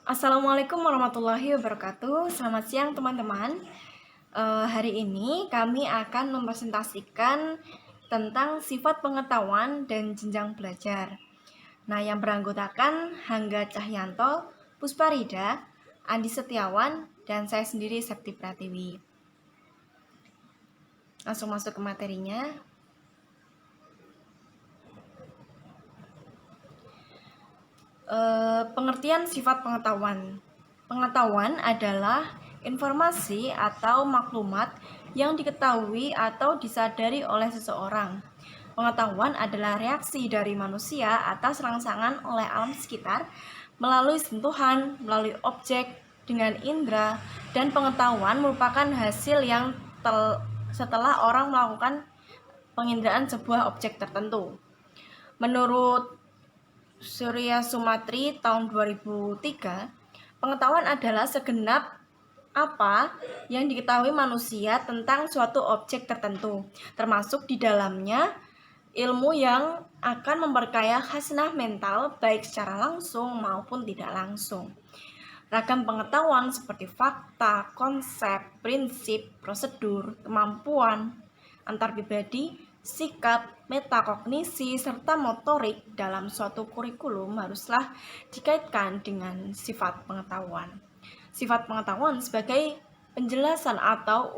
Assalamualaikum warahmatullahi wabarakatuh. Selamat siang teman-teman. Hari ini kami akan mempresentasikan tentang sifat pengetahuan dan jenjang belajar. Nah, yang beranggotakan Hangga Cahyanto, Pusparida, Andi Setiawan, dan saya sendiri Septi Pratiwi. Langsung masuk ke materinya. Pengertian sifat pengetahuan. Pengetahuan adalah informasi atau maklumat yang diketahui atau disadari oleh seseorang. Pengetahuan adalah reaksi dari manusia atas rangsangan oleh alam sekitar melalui sentuhan, melalui objek, dengan indera, dan pengetahuan merupakan hasil yang setelah orang melakukan penginderaan sebuah objek tertentu. Menurut Surya Sumatri tahun 2003, pengetahuan adalah segenap apa yang diketahui manusia tentang suatu objek tertentu, termasuk di dalamnya ilmu yang akan memperkaya khasanah mental baik secara langsung maupun tidak langsung. Ragam pengetahuan seperti fakta, konsep, prinsip, prosedur, kemampuan antar pribadi, sikap, metakognisi, serta motorik dalam suatu kurikulum haruslah dikaitkan dengan sifat pengetahuan. Sifat pengetahuan sebagai penjelasan atau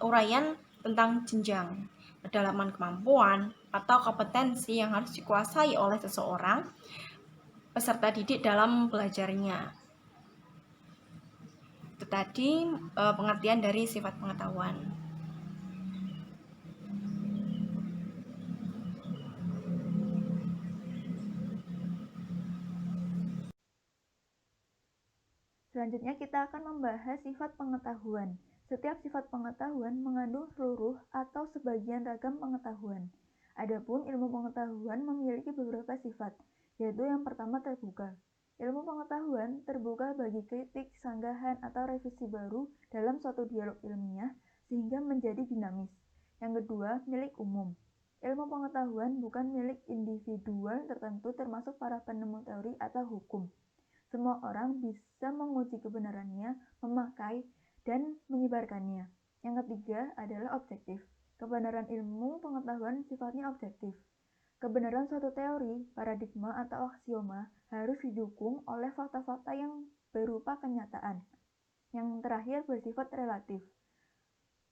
uraian tentang jenjang, kedalaman kemampuan, atau kompetensi yang harus dikuasai oleh seseorang peserta didik dalam belajarnya. Itu tadi pengertian dari sifat pengetahuan. Selanjutnya kita akan membahas sifat pengetahuan. Setiap sifat pengetahuan mengandung seluruh atau sebagian ragam pengetahuan. Adapun ilmu pengetahuan memiliki beberapa sifat, yaitu yang pertama terbuka. Ilmu pengetahuan terbuka bagi kritik, sanggahan, atau revisi baru dalam suatu dialog ilmiah sehingga menjadi dinamis. Yang kedua, milik umum. Ilmu pengetahuan bukan milik individual tertentu termasuk para penemu teori atau hukum. Semua orang bisa menguji kebenarannya, memakai, dan menyebarkannya. Yang ketiga adalah objektif. Kebenaran ilmu pengetahuan sifatnya objektif. Kebenaran suatu teori, paradigma, atau aksioma harus didukung oleh fakta-fakta yang berupa kenyataan. Yang terakhir bersifat relatif.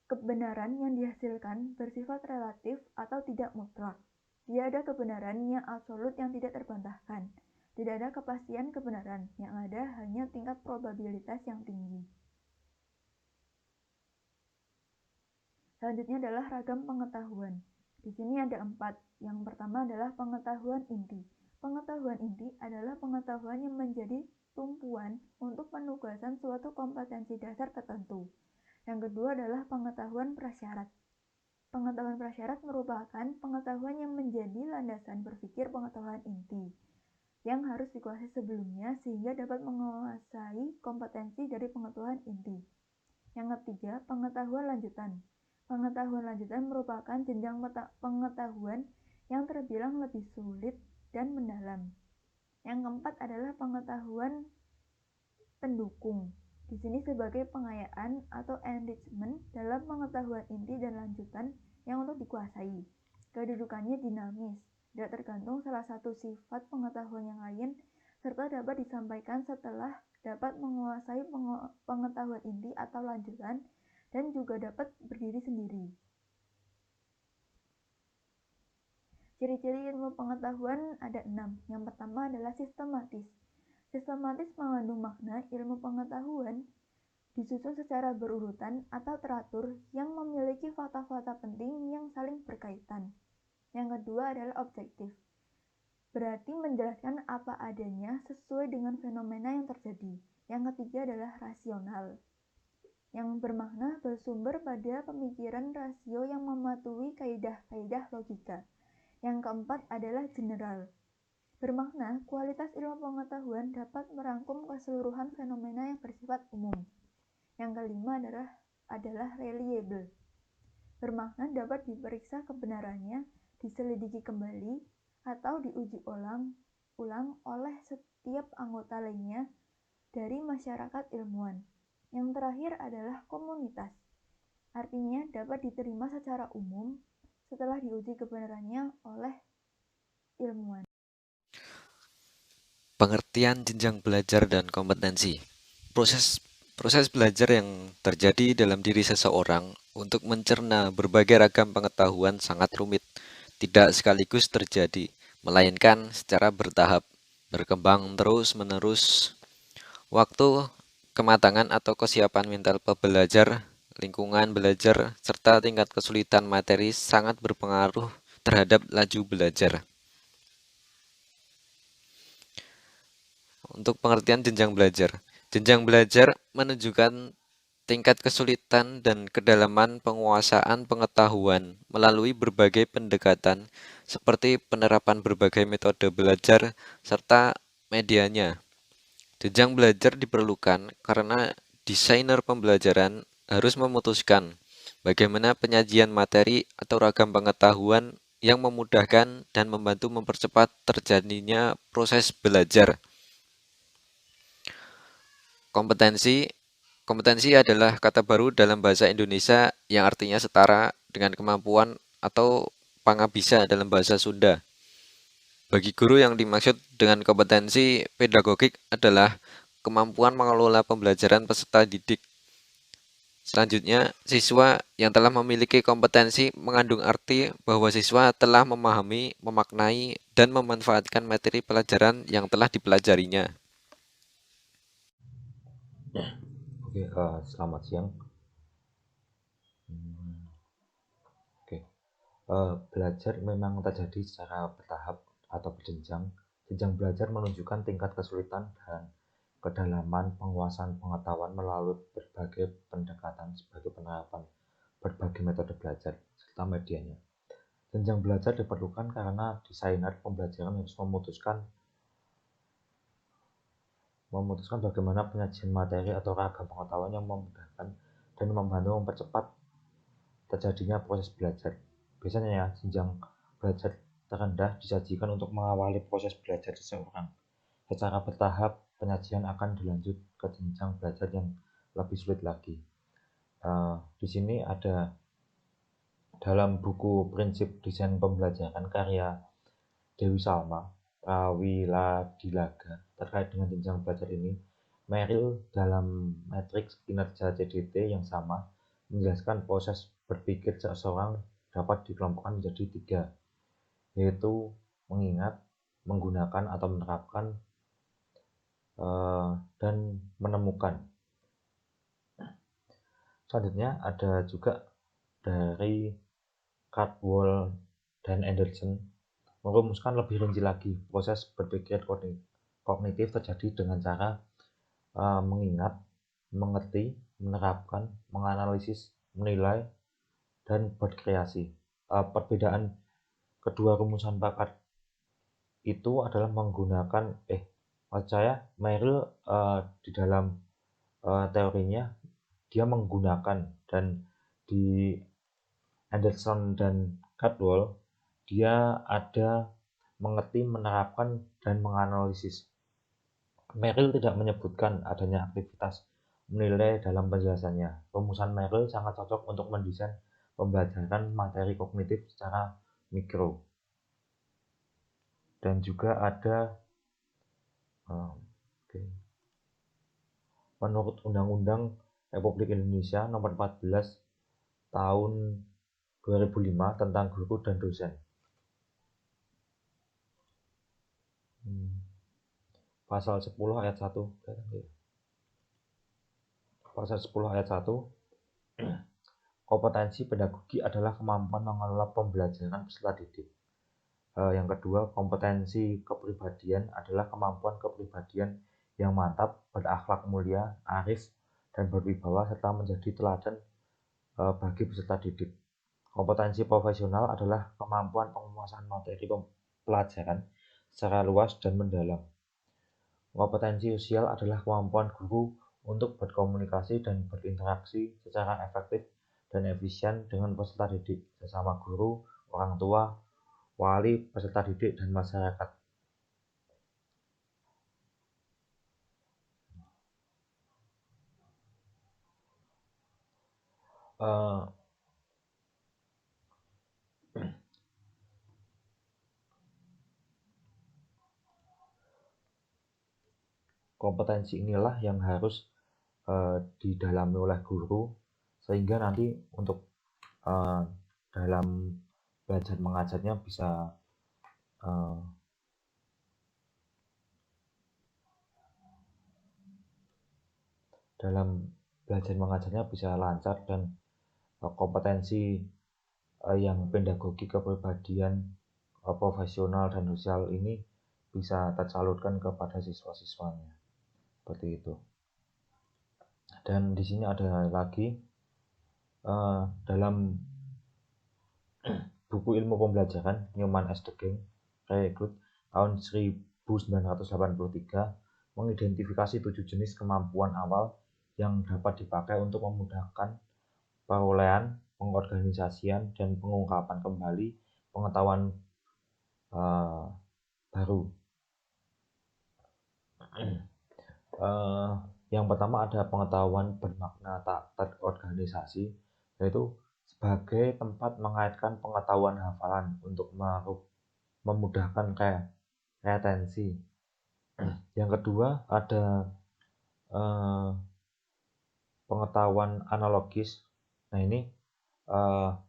Kebenaran yang dihasilkan bersifat relatif atau tidak mutlak. Tidak ada kebenaran yang absolut yang tidak terbantahkan. Tidak ada kepastian kebenaran, yang ada hanya tingkat probabilitas yang tinggi. Selanjutnya adalah ragam pengetahuan. Di sini ada 4. Yang pertama adalah pengetahuan inti. Pengetahuan inti adalah pengetahuan yang menjadi tumpuan untuk penugasan suatu kompetensi dasar tertentu. Yang kedua adalah pengetahuan prasyarat. Pengetahuan prasyarat merupakan pengetahuan yang menjadi landasan berpikir pengetahuan inti yang harus dikuasai sebelumnya sehingga dapat menguasai kompetensi dari pengetahuan inti. Yang ketiga, pengetahuan lanjutan. Pengetahuan lanjutan merupakan jenjang pengetahuan yang terbilang lebih sulit dan mendalam. Yang keempat adalah pengetahuan pendukung. Di sini sebagai pengayaan atau enrichment dalam pengetahuan inti dan lanjutan yang untuk dikuasai. Kedudukannya dinamis, tidak tergantung salah satu sifat pengetahuan yang lain, serta dapat disampaikan setelah dapat menguasai pengetahuan inti atau lanjutan dan juga dapat berdiri sendiri. Ciri-ciri ilmu pengetahuan ada 6. Yang pertama adalah sistematis. Sistematis mengandung makna ilmu pengetahuan disusun secara berurutan atau teratur yang memiliki fakta-fakta penting yang saling berkaitan. Yang kedua adalah objektif. Berarti menjelaskan apa adanya sesuai dengan fenomena yang terjadi. Yang ketiga adalah rasional. Yang bermakna bersumber pada pemikiran rasio yang mematuhi kaidah-kaidah logika. Yang keempat adalah general. Bermakna kualitas ilmu pengetahuan dapat merangkum keseluruhan fenomena yang bersifat umum. Yang kelima adalah reliable. Bermakna dapat diperiksa kebenarannya, diselidiki kembali, atau diuji ulang oleh setiap anggota lainnya dari masyarakat ilmuwan. Yang terakhir adalah komunitas. Artinya dapat diterima secara umum setelah diuji kebenarannya oleh ilmuwan. Pengertian jenjang belajar dan kompetensi. Proses belajar yang terjadi dalam diri seseorang untuk mencerna berbagai ragam pengetahuan sangat rumit, tidak sekaligus terjadi, melainkan secara bertahap, berkembang terus-menerus. Waktu, kematangan atau kesiapan mental pembelajar, lingkungan belajar, serta tingkat kesulitan materi sangat berpengaruh terhadap laju belajar. Untuk pengertian jenjang belajar. Jenjang belajar menunjukkan tingkat kesulitan dan kedalaman penguasaan pengetahuan melalui berbagai pendekatan seperti penerapan berbagai metode belajar serta medianya. Jenjang belajar diperlukan karena desainer pembelajaran harus memutuskan bagaimana penyajian materi atau ragam pengetahuan yang memudahkan dan membantu mempercepat terjadinya proses belajar. Kompetensi adalah kata baru dalam bahasa Indonesia yang artinya setara dengan kemampuan atau pangabisa dalam bahasa Sunda. Bagi guru yang dimaksud dengan kompetensi pedagogik adalah kemampuan mengelola pembelajaran peserta didik. Selanjutnya, siswa yang telah memiliki kompetensi mengandung arti bahwa siswa telah memahami, memaknai, dan memanfaatkan materi pelajaran yang telah dipelajarinya. Oke, selamat siang. Oke, belajar memang terjadi secara bertahap atau berjenjang. Jenjang belajar menunjukkan tingkat kesulitan dan kedalaman penguasaan pengetahuan melalui berbagai pendekatan sebagai penerapan berbagai metode belajar serta medianya. Jenjang belajar diperlukan karena desainer pembelajaran harus memutuskan bagaimana penyajian materi atau ragam pengetahuan yang memudahkan dan membantu mempercepat terjadinya proses belajar. Biasanya ya, jenjang belajar terendah disajikan untuk mengawali proses belajar seseorang. Secara bertahap, penyajian akan dilanjut ke jenjang belajar yang lebih sulit lagi. Di sini ada dalam buku Prinsip Desain Pembelajaran karya Dewi Salma, Prawiladilaga terkait dengan jenjang belajar ini, Merrill dalam matriks kinerja CDT yang sama menjelaskan proses berpikir seseorang dapat dikelompokkan menjadi 3, yaitu mengingat, menggunakan atau menerapkan, dan menemukan. Selanjutnya ada juga dari Cardwell dan Anderson merumuskan lebih rinci lagi. Proses berpikir kognitif terjadi dengan cara mengingat, mengerti, menerapkan, menganalisis, menilai, dan berkreasi. Perbedaan kedua rumusan bakat itu adalah menggunakan Merrill di dalam teorinya dia menggunakan, dan di Anderson dan Cardwell dia ada mengerti, menerapkan, dan menganalisis. Merrill tidak menyebutkan adanya aktivitas menilai dalam penjelasannya. Rumusan Merrill sangat cocok untuk mendesain pembelajaran materi kognitif secara mikro. Dan juga ada menurut Undang-Undang Republik Indonesia Nomor 14 Tahun 2005 tentang guru dan dosen. Pasal 10 ayat 1. Pasal 10 ayat 1. Kompetensi pedagogi adalah kemampuan mengelola pembelajaran peserta didik. Yang kedua, kompetensi kepribadian adalah kemampuan kepribadian yang mantap, berakhlak mulia, arif, dan berwibawa serta menjadi teladan bagi peserta didik. Kompetensi profesional adalah kemampuan penguasaan materi pelajaran secara luas dan mendalam. Kompetensi sosial adalah kemampuan guru untuk berkomunikasi dan berinteraksi secara efektif dan efisien dengan peserta didik, sesama guru, orang tua, wali, peserta didik, dan masyarakat. Eh, kompetensi inilah yang harus didalami oleh guru sehingga nanti untuk dalam belajar mengajarnya bisa lancar dan kompetensi yang pedagogi kepribadian profesional dan sosial ini bisa tersalurkan kepada siswa-siswanya seperti itu. Dan di sini ada lagi dalam buku ilmu pembelajaran Newman S. Degeng Recruit tahun 1983 mengidentifikasi 7 jenis kemampuan awal yang dapat dipakai untuk memudahkan perolehan, pengorganisasian, dan pengungkapan kembali pengetahuan baru. Yang pertama ada pengetahuan bermakna terorganisasi, yaitu sebagai tempat mengaitkan pengetahuan hafalan untuk memudahkan retensi. Yang kedua ada pengetahuan analogis. Nah ini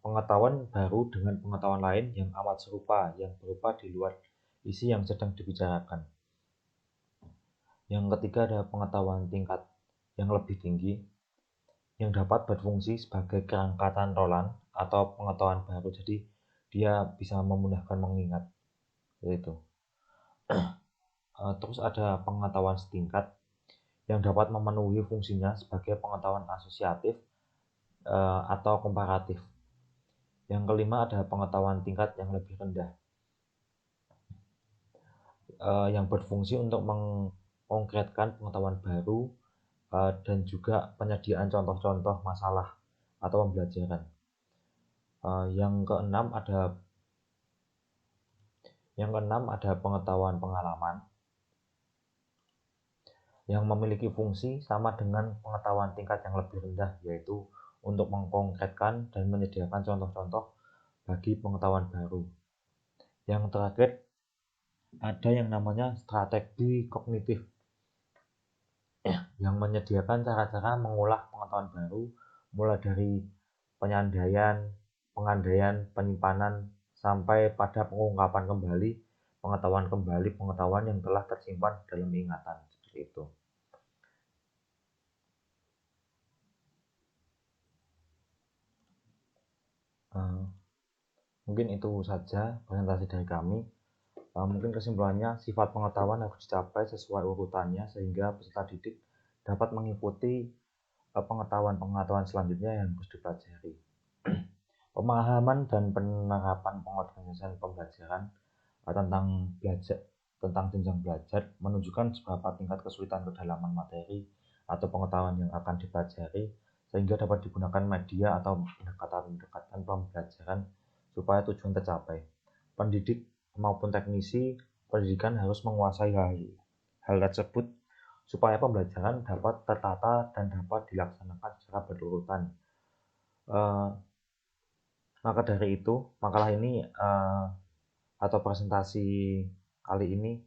pengetahuan baru dengan pengetahuan lain yang amat serupa, yang berupa di luar isi yang sedang dibicarakan. Yang ketiga ada pengetahuan tingkat yang lebih tinggi yang dapat berfungsi sebagai kerangka cantolan atau pengetahuan baru, jadi dia bisa memudahkan mengingat itu. Terus ada pengetahuan setingkat yang dapat memenuhi fungsinya sebagai pengetahuan asosiatif atau komparatif. Yang kelima ada pengetahuan tingkat yang lebih rendah yang berfungsi untuk mengkonkretkan pengetahuan baru dan juga penyediaan contoh-contoh masalah atau pembelajaran. Yang keenam ada pengetahuan pengalaman yang memiliki fungsi sama dengan pengetahuan tingkat yang lebih rendah, yaitu untuk mengkonkretkan dan menyediakan contoh-contoh bagi pengetahuan baru. Yang terakhir ada yang namanya strategi kognitif yang menyediakan cara-cara mengolah pengetahuan baru mulai dari pengandaian, penyimpanan sampai pada pengungkapan kembali pengetahuan yang telah tersimpan dalam ingatan, seperti itu. Mungkin itu saja presentasi dari kami. Mungkin kesimpulannya, sifat pengetahuan harus dicapai sesuai urutannya sehingga peserta didik dapat mengikuti pengetahuan selanjutnya yang harus dipelajari. Pemahaman dan penerapan pengorganisasian pembelajaran tentang jenjang belajar menunjukkan seberapa tingkat kesulitan kedalaman materi atau pengetahuan yang akan dipelajari sehingga dapat digunakan media atau pendekatan pembelajaran supaya tujuan tercapai. Pendidik maupun teknisi pendidikan harus menguasai hal tersebut supaya pembelajaran dapat tertata dan dapat dilaksanakan secara berurutan. Maka dari itu, makalah ini atau presentasi kali ini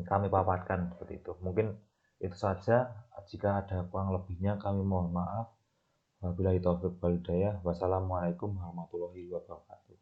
kami paparkan seperti itu. Mungkin itu saja. Jika ada kurang lebihnya kami mohon maaf. Wabillahi taufiq wal hidayah. Wassalamualaikum warahmatullahi wabarakatuh.